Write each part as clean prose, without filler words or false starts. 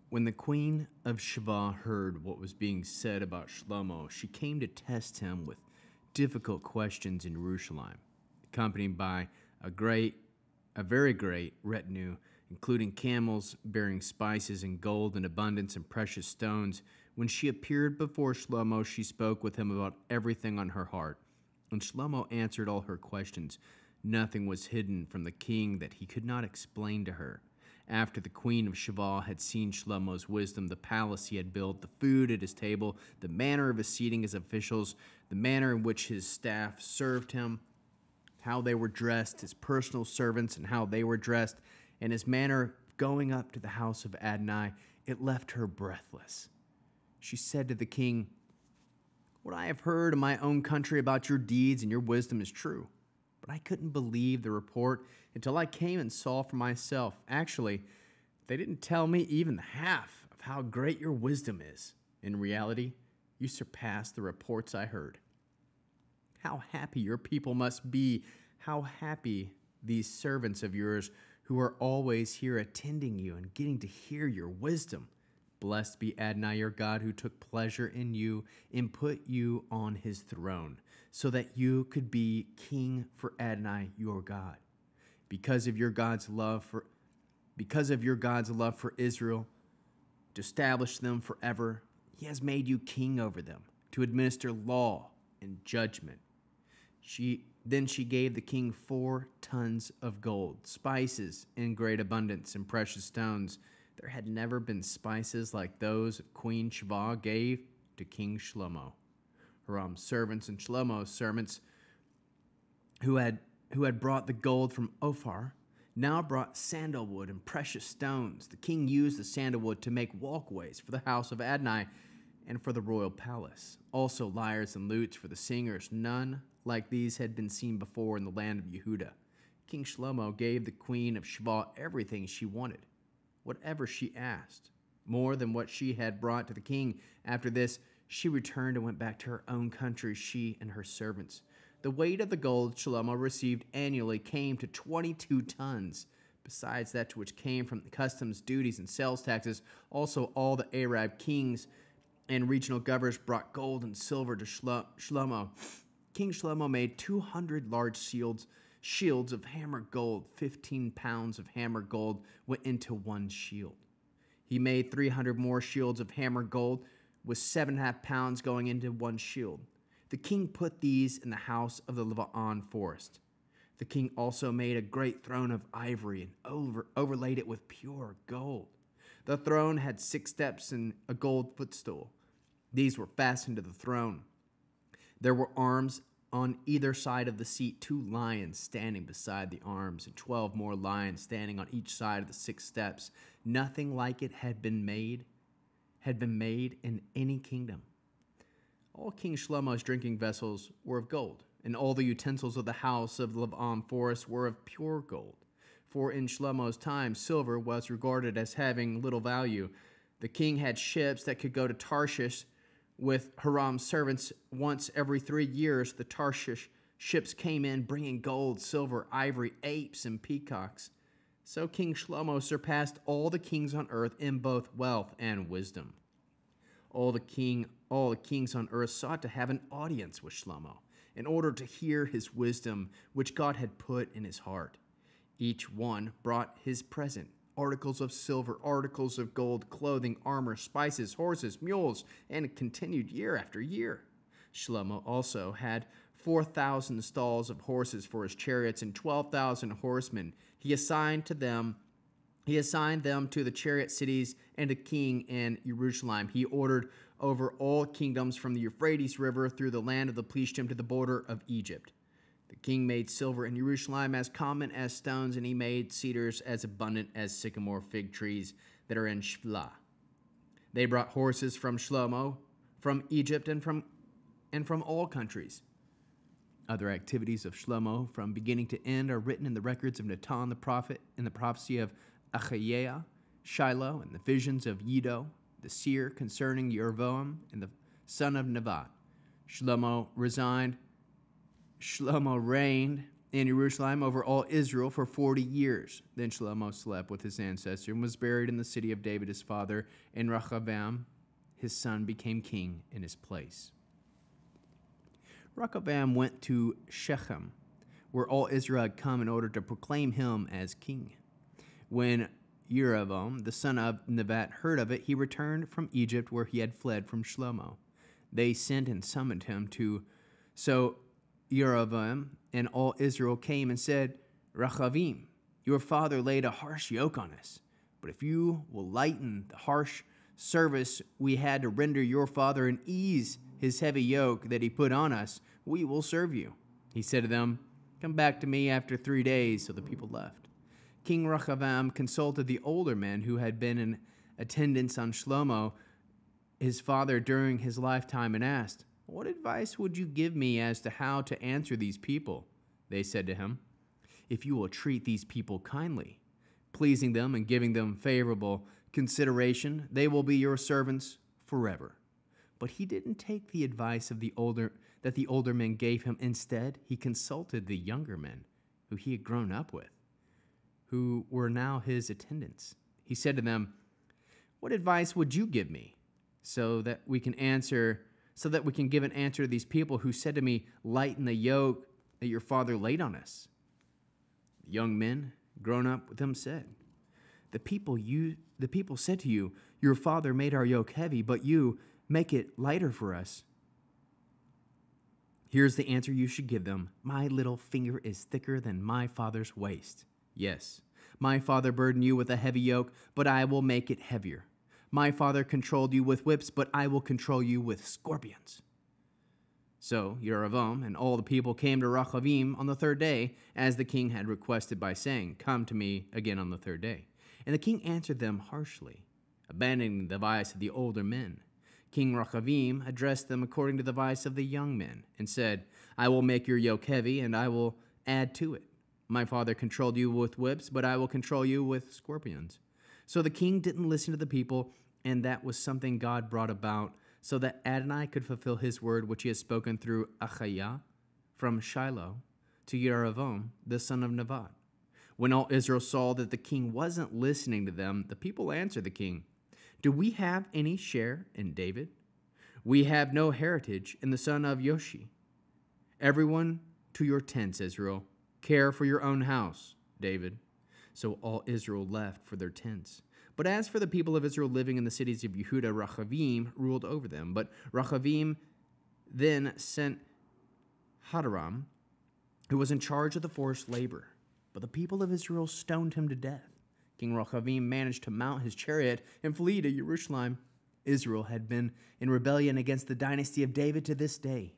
When the queen of Sheba heard what was being said about Shlomo, she came to test him with difficult questions in Jerusalem, accompanied by a very great retinue, including camels bearing spices and gold in abundance and precious stones. When she appeared before Shlomo, she spoke with him about everything on her heart. And Shlomo answered all her questions. Nothing was hidden from the king that he could not explain to her. After the queen of Sheba had seen Shlomo's wisdom, the palace he had built, the food at his table, the manner of his seating his officials, the manner in which his staff served him, how they were dressed, his personal servants and how they were dressed, and his manner of going up to the house of Adonai, it left her breathless. She said to the king, "What I have heard in my own country about your deeds and your wisdom is true. But I couldn't believe the report until I came and saw for myself. Actually, they didn't tell me even the half of how great your wisdom is. In reality, you surpass the reports I heard. How happy your people must be. How happy these servants of yours who are always here attending you and getting to hear your wisdom. Blessed be Adonai, your God, who took pleasure in you and put you on his throne, so that you could be king for Adonai, your God. Because of your God's love for Israel, to establish them forever, he has made you king over them, to administer law and judgment." Then she gave the king 4 tons of gold, spices in great abundance, and precious stones. There had never been spices like those Queen Sheba gave to King Shlomo. Hiram's servants and Shlomo's servants, who had brought the gold from Ophir, now brought sandalwood and precious stones. The king used the sandalwood to make walkways for the house of Adonai and for the royal palace. Also lyres and lutes for the singers. None like these had been seen before in the land of Yehudah. King Shlomo gave the queen of Sheba everything she wanted, whatever she asked, more than what she had brought to the king. After this, she returned and went back to her own country, she and her servants. The weight of the gold Shlomo received annually came to 22 tons. Besides that which came from the customs, duties, and sales taxes, also all the Arab kings and regional governors brought gold and silver to Shlomo. King Shlomo made 200 large shields of hammered gold. 15 pounds of hammered gold went into one shield. He made 300 more shields of hammered gold, with 7.5 pounds going into one shield. The king put these in the house of the Lebanon forest. The king also made a great throne of ivory and overlaid it with pure gold. The throne had 6 steps and a gold footstool. These were fastened to the throne. There were arms on either side of the seat, 2 lions standing beside the arms, and 12 more lions standing on each side of the 6 steps. Nothing like it had been made in any kingdom. All King Shlomo's drinking vessels were of gold, and all the utensils of the house of the Lebanon forest were of pure gold. For in Shlomo's time, silver was regarded as having little value. The king had ships that could go to Tarshish with Hiram's servants. Once every 3 years, the Tarshish ships came in bringing gold, silver, ivory, apes, and peacocks. So King Shlomo surpassed all the kings on earth in both wealth and wisdom. All the kings on earth sought to have an audience with Shlomo in order to hear his wisdom, which God had put in his heart. Each one brought his present: articles of silver, articles of gold, clothing, armor, spices, horses, mules, and it continued year after year. Shlomo also had 4,000 stalls of horses for his chariots and 12,000 horsemen. He assigned them to the chariot cities and the king in Jerusalem. He ordered over all kingdoms from the Euphrates River through the land of the Plishtim to the border of Egypt. The king made silver in Jerusalem as common as stones, and he made cedars as abundant as sycamore fig trees that are in Shephelah. They brought horses from Shlomo, from Egypt, and from all countries. Other activities of Shlomo from beginning to end are written in the records of Natan the prophet, in the prophecy of Achaziah, Shiloh, and the visions of Iddo, the seer concerning Jeroboam and the son of Nebat. Shlomo reigned in Jerusalem over all Israel for 40 years. Then Shlomo slept with his ancestor and was buried in the city of David his father, and Rehoboam his son became king in his place. Rehoboam went to Shechem, where all Israel had come in order to proclaim him as king. When Jeroboam, the son of Nebat, heard of it, he returned from Egypt, where he had fled from Shlomo. They sent and summoned him So Jeroboam and all Israel came and said, Rehoboam, your father laid a harsh yoke on us. But if you will lighten the harsh service we had to render your father and ease his heavy yoke that he put on us, we will serve you. He said to them, come back to me after 3 days. So the people left. King Rehoboam consulted the older men who had been in attendance on Shlomo, his father, during his lifetime, and asked, what advice would you give me as to how to answer these people? They said to him, if you will treat these people kindly, pleasing them and giving them favorable consideration, they will be your servants forever. But he didn't take the advice of the older men gave him. Instead, he consulted the younger men who he had grown up with, who were now his attendants. He said to them, what advice would you give me so that we can give an answer to these people who said to me, lighten the yoke that your father laid on us? The young men, grown up with him, said, the people said to you, your father made our yoke heavy, but you make it lighter for us. Here's the answer you should give them. My little finger is thicker than my father's waist. Yes, my father burdened you with a heavy yoke, but I will make it heavier. My father controlled you with whips, but I will control you with scorpions. So Jeroboam and all the people came to Rehoboam on the 3rd day, as the king had requested by saying, come to me again on the 3rd day. And the king answered them harshly, abandoning the advice of the older men. King Rehoboam addressed them according to the advice of the young men, and said, I will make your yoke heavy, and I will add to it. My father controlled you with whips, but I will control you with scorpions. So the king didn't listen to the people, and that was something God brought about, so that Adonai could fulfill his word, which he had spoken through Achiah from Shiloh to Jeroboam, the son of Nebat. When all Israel saw that the king wasn't listening to them, the people answered the king, do we have any share in David? We have no heritage in the son of Yoshi. Everyone to your tents, Israel. Care for your own house, David. So all Israel left for their tents. But as for the people of Israel living in the cities of Yehuda, Rehoboam ruled over them. But Rehoboam then sent Hadoram, who was in charge of the forced labor. But the people of Israel stoned him to death. King Rehoboam managed to mount his chariot and flee to Jerusalem. Israel had been in rebellion against the dynasty of David to this day.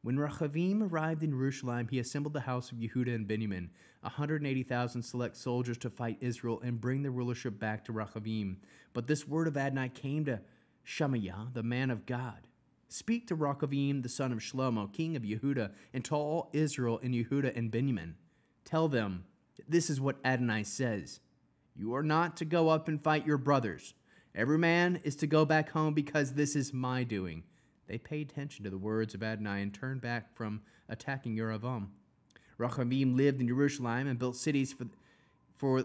When Rehoboam arrived in Jerusalem, he assembled the house of Yehuda and Benjamin, 180,000 select soldiers to fight Israel and bring the rulership back to Rehoboam. But this word of Adonai came to Shemaiah, the man of God. Speak to Rehoboam, the son of Shlomo, king of Yehuda, and to all Israel in Yehuda and Benjamin. Tell them, this is what Adonai says. You are not to go up and fight your brothers. Every man is to go back home, because this is my doing. They paid attention to the words of Adonai and turned back from attacking Jeroboam. Rehoboam lived in Jerusalem and built cities for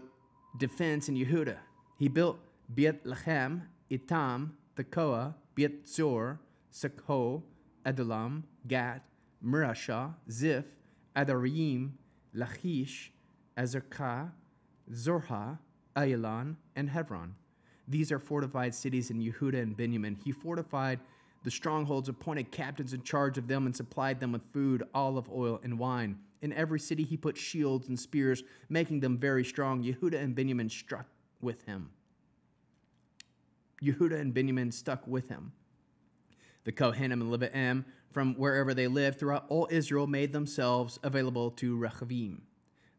defense in Yehuda. He built Beit Lechem, Etam, Tekoa, Beit Zor, Sakho, Adullam, Gat, Marashah, Ziph, Adarim, Lachish, Azekah, Zorha, Ayalon, and Hebron. These are fortified cities in Yehuda and Benjamin. He fortified the strongholds, appointed captains in charge of them, and supplied them with food, olive oil, and wine. In every city he put shields and spears, making them very strong. Yehuda and Benjamin stuck with him. The Kohanim and Levi'im, from wherever they lived throughout all Israel, made themselves available to Rehoboam.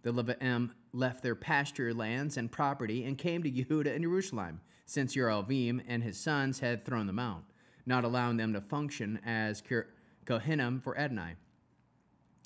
The Levi'im left their pasture lands and property and came to Yehuda and Jerusalem, since Jeroboam and his sons had thrown them out, not allowing them to function as Kohanim for Adonai.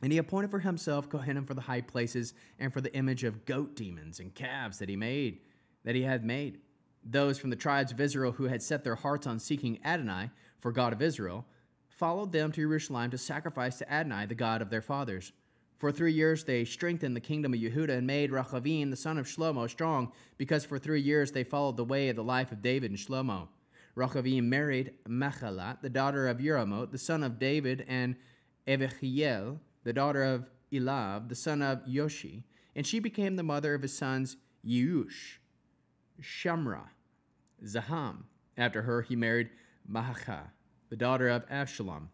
And he appointed for himself Kohanim for the high places and for the image of goat demons and calves that he had made. Those from the tribes of Israel who had set their hearts on seeking Adonai, for God of Israel, followed them to Jerusalem to sacrifice to Adonai, the God of their fathers. For 3 years they strengthened the kingdom of Yehuda and made Rechavim, the son of Shlomo, strong, because for 3 years they followed the way of the life of David and Shlomo. Rechavim married Mechalat, the daughter of Yeramot, the son of David, and Evichiel, the daughter of Elav, the son of Yoshi, and she became the mother of his sons Yeush, Shamra, Zaham. After her he married Maacah, the daughter of Avshalom.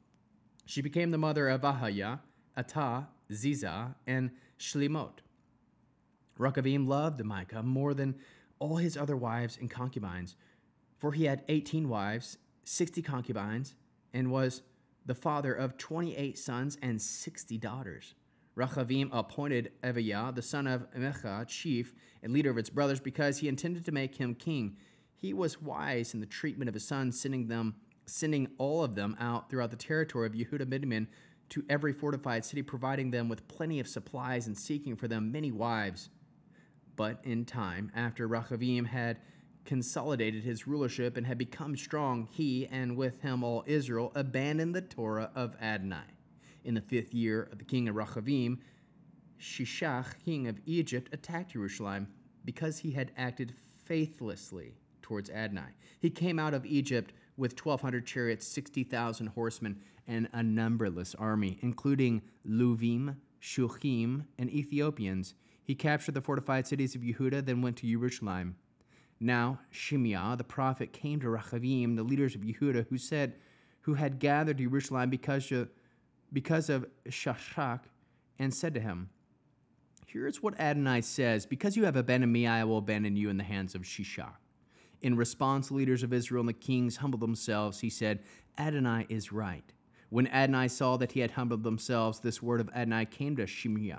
She became the mother of Ahijah, Atah, Ziza, and Shlimot. Rechavim loved Micah more than all his other wives and concubines, for he had 18 wives, 60 concubines, and was the father of 28 sons and 60 daughters. Rechavim appointed Aviah, the son of Micha, chief and leader of its brothers, because he intended to make him king. He was wise in the treatment of his sons, sending all of them out throughout the territory of Yehuda Benjamin to every fortified city, providing them with plenty of supplies and seeking for them many wives. But in time, after Rechavim had consolidated his rulership and had become strong, he, and with him all Israel, abandoned the Torah of Adonai. In the 5th year of the king of Rechavim, Shishak, king of Egypt, attacked Jerusalem because he had acted faithlessly towards Adonai. He came out of Egypt with 1,200 chariots, 60,000 horsemen, and a numberless army, including Luvim, Shuchim, and Ethiopians. He captured the fortified cities of Yehuda, then went to Jerusalem. Now Shimei the prophet came to Rechavim, the leaders of Yehuda, who had gathered to Jerusalem because of Shashak, and said to him, "Here's what Adonai says, because you have abandoned me, I will abandon you in the hands of Shishak." In response, the leaders of Israel and the kings humbled themselves. He said, "Adonai is right." When Adonai saw that he had humbled themselves, this word of Adonai came to Shimei.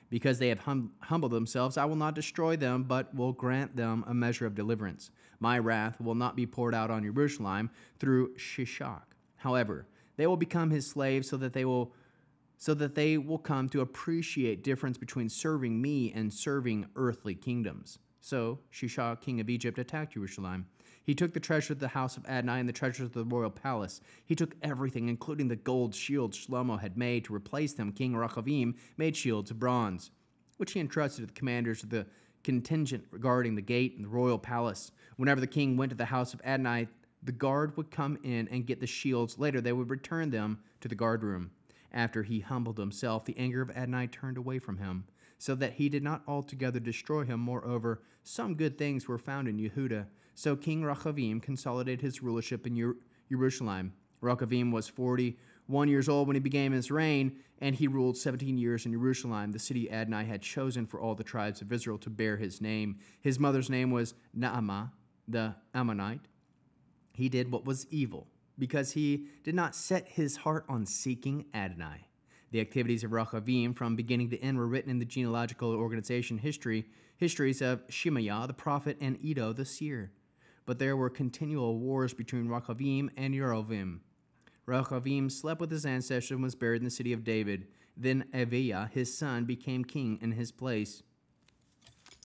"Because they have humbled themselves, I will not destroy them, but will grant them a measure of deliverance. My wrath will not be poured out on Jerusalem through Shishak. However, they will become his slaves so that they will come to appreciate difference between serving me and serving earthly kingdoms." So Shishak, king of Egypt, attacked Jerusalem. He took the treasure of the house of Adonai and the treasures of the royal palace. He took everything, including the gold shields Shlomo had made. To replace them, King Rechavim made shields of bronze, which he entrusted to the commanders of the contingent regarding the gate and the royal palace. Whenever the king went to the house of Adonai, the guard would come in and get the shields. Later, they would return them to the guard room. After he humbled himself, the anger of Adonai turned away from him, so that he did not altogether destroy him. Moreover, some good things were found in Yehuda. So King Rechavim consolidated his rulership in Jerusalem. Rechavim was 41 years old when he began his reign, and he ruled 17 years in Jerusalem, the city Adonai had chosen for all the tribes of Israel to bear his name. His mother's name was Naamah, the Ammonite. He did what was evil, because he did not set his heart on seeking Adonai. The activities of Rechavim from beginning to end were written in the genealogical organization histories of Shemaiah the prophet and Iddo the seer. But there were continual wars between Rechavim and Yerovim. Rechavim slept with his ancestors and was buried in the city of David. Then Aviah, his son, became king in his place.